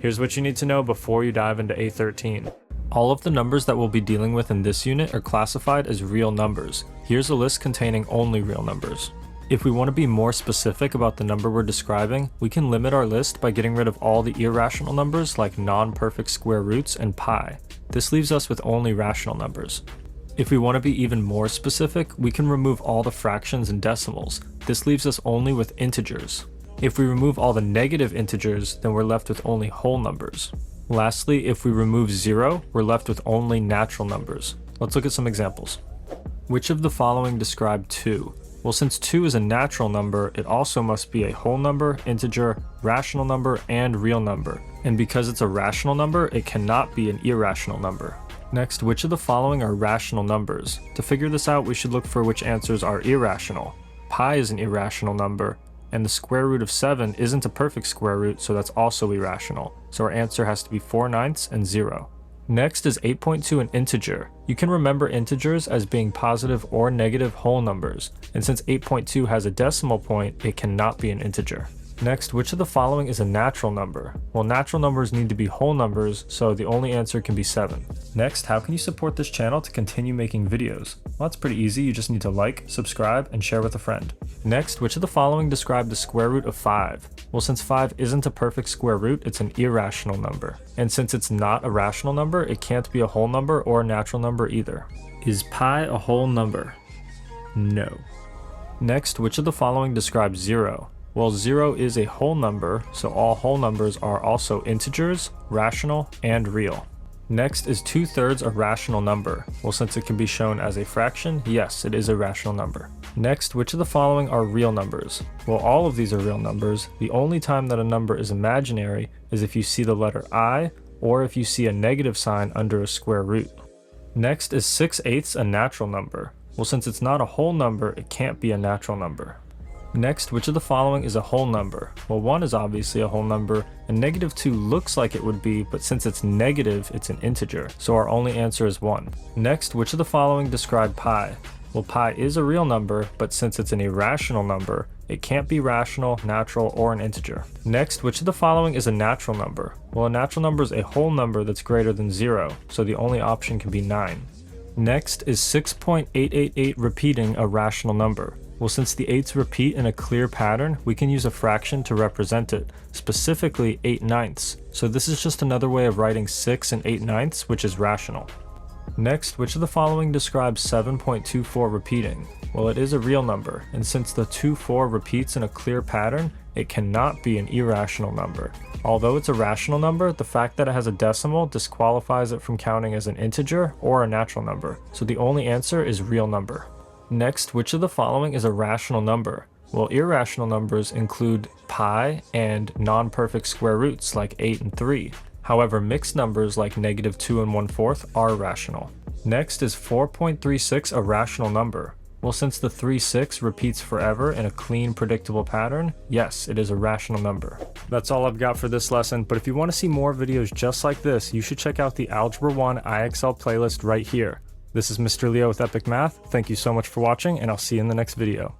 Here's what you need to know before you dive into A13. All of the numbers that we'll be dealing with in this unit are classified as real numbers. Here's a list containing only real numbers. If we want to be more specific about the number we're describing, we can limit our list by getting rid of all the irrational numbers like non-perfect square roots and pi. This leaves us with only rational numbers. If we want to be even more specific, we can remove all the fractions and decimals. This leaves us only with integers. If we remove all the negative integers, then we're left with only whole numbers. Lastly, if we remove 0, we're left with only natural numbers. Let's look at some examples. Which of the following describe 2? Well, since 2 is a natural number, it also must be a whole number, integer, rational number, and real number. And because it's a rational number, it cannot be an irrational number. Next, which of the following are rational numbers? To figure this out, we should look for which answers are irrational. Pi is an irrational number, and the square root of 7 isn't a perfect square root, so that's also irrational. So our answer has to be 4/9 and 0. Next is 8.2 an integer. You can remember integers as being positive or negative whole numbers, and since 8.2 has a decimal point, it cannot be an integer. Next, which of the following is a natural number? Well, natural numbers need to be whole numbers, so the only answer can be 7. Next, how can you support this channel to continue making videos? Well, that's pretty easy. You just need to like, subscribe, and share with a friend. Next, which of the following describe the square root of 5? Well, since 5 isn't a perfect square root, it's an irrational number. And since it's not a rational number, it can't be a whole number or a natural number either. Is pi a whole number? No. Next, which of the following describes 0? Well, 0 is a whole number, so all whole numbers are also integers, rational, and real. Next is 2/3 a rational number. Well, since it can be shown as a fraction, yes, it is a rational number. Next, which of the following are real numbers? Well, all of these are real numbers. The only time that a number is imaginary is if you see the letter I, or if you see a negative sign under a square root. Next is 6/8 a natural number. Well, since it's not a whole number, it can't be a natural number. Next, which of the following is a whole number? Well, 1 is obviously a whole number, and -2 looks like it would be, but since it's negative, it's an integer, so our only answer is 1. Next, which of the following describe pi? Well, pi is a real number, but since it's an irrational number, it can't be rational, natural, or an integer. Next, which of the following is a natural number? Well, a natural number is a whole number that's greater than 0, so the only option can be 9. Next is 6.888 repeating a rational number. Well, since the 8s repeat in a clear pattern, we can use a fraction to represent it, specifically 8/9. So this is just another way of writing 6 and 8/9, which is rational. Next, which of the following describes 7.24 repeating? Well, it is a real number, and since the 24 repeats in a clear pattern, it cannot be an irrational number. Although it's a rational number, the fact that it has a decimal disqualifies it from counting as an integer or a natural number, so the only answer is real number. Next, which of the following is a rational number? Well, irrational numbers include pi and non-perfect square roots like 8 and 3. However, mixed numbers like -2 and 1/4 are rational. Next is 4.36 a rational number. Well, since the 3/6 repeats forever in a clean, predictable pattern, yes, it is a rational number. That's all I've got for this lesson, but if you want to see more videos just like this, you should check out the Algebra 1 IXL playlist right here. This is Mr. Leo with Epic Math. Thank you so much for watching, and I'll see you in the next video.